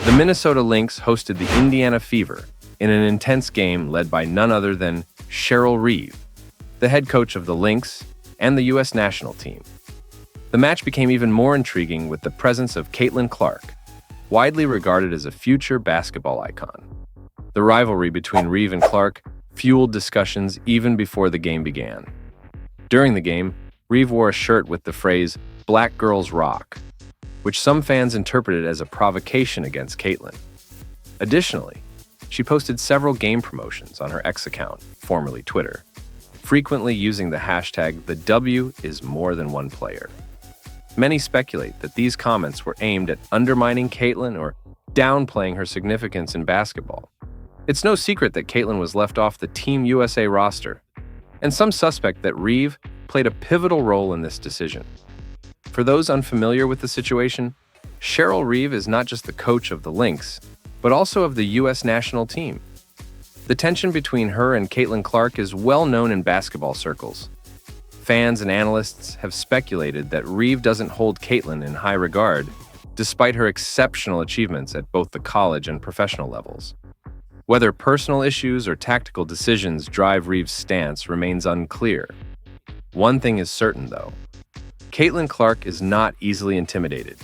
The Minnesota Lynx hosted the Indiana Fever in an intense game led by none other than Cheryl Reeve, the head coach of the Lynx and the U.S. national team. The match became even more intriguing with the presence of Caitlin Clark, widely regarded as a future basketball icon. The rivalry between Reeve and Clark fueled discussions even before the game began. During the game, Reeve wore a shirt with the phrase, "Black Girls Rock," which some fans interpreted as a provocation against Caitlin. Additionally, she posted several game promotions on her X account, formerly Twitter, frequently using the hashtag "The W is more than one player." Many speculate that these comments were aimed at undermining Caitlin or downplaying her significance in basketball. It's no secret that Caitlin was left off the Team USA roster, and some suspect that Reeve played a pivotal role in this decision. For those unfamiliar with the situation, Cheryl Reeve is not just the coach of the Lynx, but also of the U.S. national team. The tension between her and Caitlin Clark is well known in basketball circles. Fans and analysts have speculated that Reeve doesn't hold Caitlin in high regard, despite her exceptional achievements at both the college and professional levels. Whether personal issues or tactical decisions drive Reeve's stance remains unclear. One thing is certain, though. Caitlin Clark is not easily intimidated.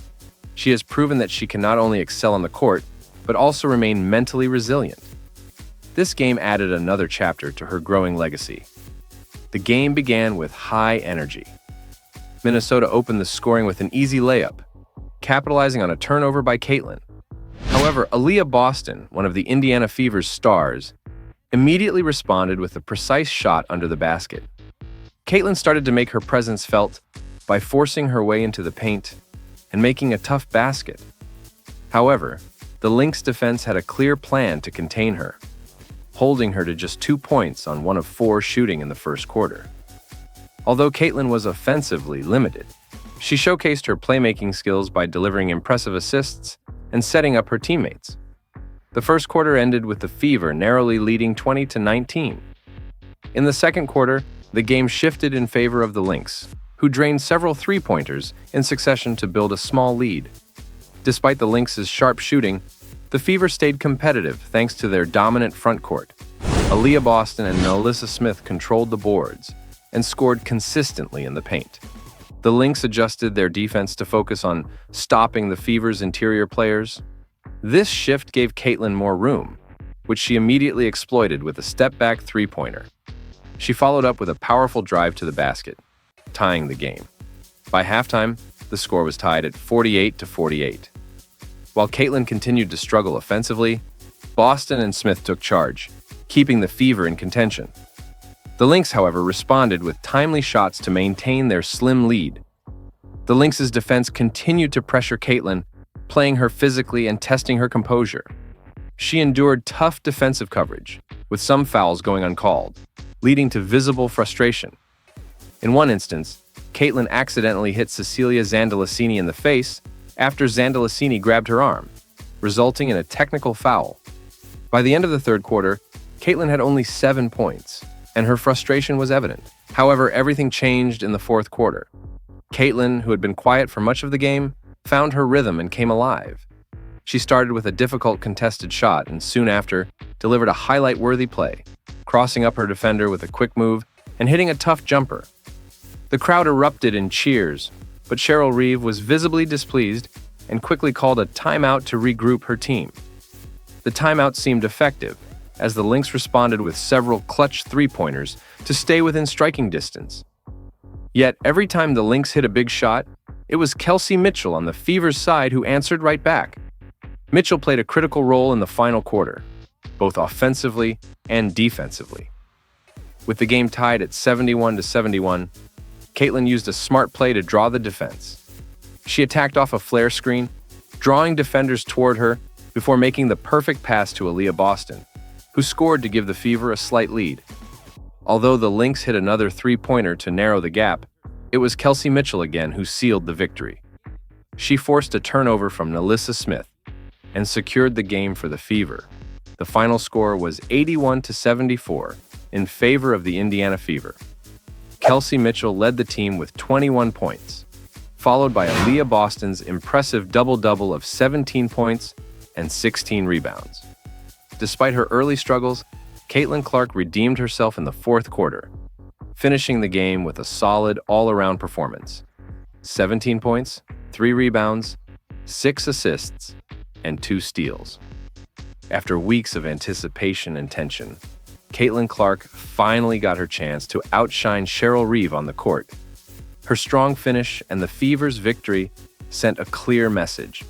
She has proven that she can not only excel on the court, but also remain mentally resilient. This game added another chapter to her growing legacy. The game began with high energy. Minnesota opened the scoring with an easy layup, capitalizing on a turnover by Caitlin. However, Aaliyah Boston, one of the Indiana Fever's stars, immediately responded with a precise shot under the basket. Caitlin started to make her presence felt by forcing her way into the paint and making a tough basket. However, the Lynx defense had a clear plan to contain her, holding her to just 2 points on 1 of 4 shooting in the first quarter. Although Caitlin was offensively limited, she showcased her playmaking skills by delivering impressive assists and setting up her teammates. The first quarter ended with the Fever narrowly leading 20-19. In the second quarter, the game shifted in favor of the Lynx, who drained several three-pointers in succession to build a small lead. Despite the Lynx's sharp shooting, the Fever stayed competitive thanks to their dominant front court. Aaliyah Boston and Melissa Smith controlled the boards and scored consistently in the paint. The Lynx adjusted their defense to focus on stopping the Fever's interior players. This shift gave Caitlin more room, which she immediately exploited with a step-back three-pointer. She followed up with a powerful drive to the basket, tying the game. By halftime, the score was tied at 48-48. While Caitlin continued to struggle offensively, Boston and Smith took charge, keeping the Fever in contention. The Lynx, however, responded with timely shots to maintain their slim lead. The Lynx's defense continued to pressure Caitlin, playing her physically and testing her composure. She endured tough defensive coverage, with some fouls going uncalled, leading to visible frustration. In one instance, Caitlin accidentally hit Cecilia Zandalicini in the face after Zandalicini grabbed her arm, resulting in a technical foul. By the end of the third quarter, Caitlin had only 7 points, and her frustration was evident. However, everything changed in the fourth quarter. Caitlin, who had been quiet for much of the game, found her rhythm and came alive. She started with a difficult contested shot and soon after delivered a highlight-worthy play, crossing up her defender with a quick move and hitting a tough jumper. The crowd erupted in cheers, but Cheryl Reeve was visibly displeased and quickly called a timeout to regroup her team. The timeout seemed effective, as the Lynx responded with several clutch three-pointers to stay within striking distance. Yet, every time the Lynx hit a big shot, it was Kelsey Mitchell on the Fever's side who answered right back. Mitchell played a critical role in the final quarter, both offensively and defensively. With the game tied at 71-71, Caitlin used a smart play to draw the defense. She attacked off a flare screen, drawing defenders toward her before making the perfect pass to Aaliyah Boston, who scored to give the Fever a slight lead. Although the Lynx hit another three-pointer to narrow the gap, it was Kelsey Mitchell again who sealed the victory. She forced a turnover from Melissa Smith and secured the game for the Fever. The final score was 81-74 in favor of the Indiana Fever. Kelsey Mitchell led the team with 21 points, followed by Aaliyah Boston's impressive double-double of 17 points and 16 rebounds. Despite her early struggles, Caitlin Clark redeemed herself in the fourth quarter, finishing the game with a solid all-around performance. 17 points, 3 rebounds, 6 assists, and 2 steals. After weeks of anticipation and tension, Caitlin Clark finally got her chance to outshine Cheryl Reeve on the court. Her strong finish and the Fever's victory sent a clear message.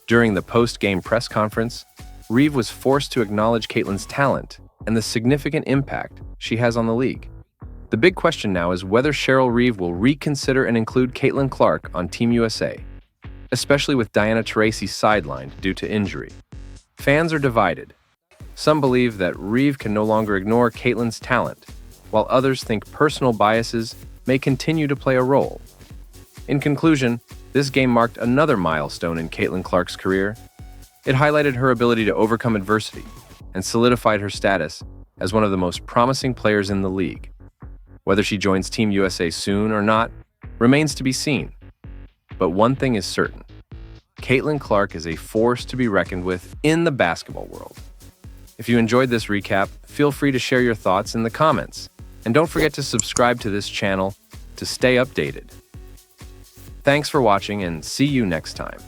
During the post-game press conference, Reeve was forced to acknowledge Caitlin's talent and the significant impact she has on the league. The big question now is whether Cheryl Reeve will reconsider and include Caitlin Clark on Team USA, especially with Diana Taurasi sidelined due to injury. Fans are divided. Some believe that Reeve can no longer ignore Caitlin's talent, while others think personal biases may continue to play a role. In conclusion, this game marked another milestone in Caitlin Clark's career. It highlighted her ability to overcome adversity and solidified her status as one of the most promising players in the league. Whether she joins Team USA soon or not remains to be seen. But one thing is certain: Caitlin Clark is a force to be reckoned with in the basketball world. If you enjoyed this recap, feel free to share your thoughts in the comments. And don't forget to subscribe to this channel to stay updated. Thanks for watching and see you next time.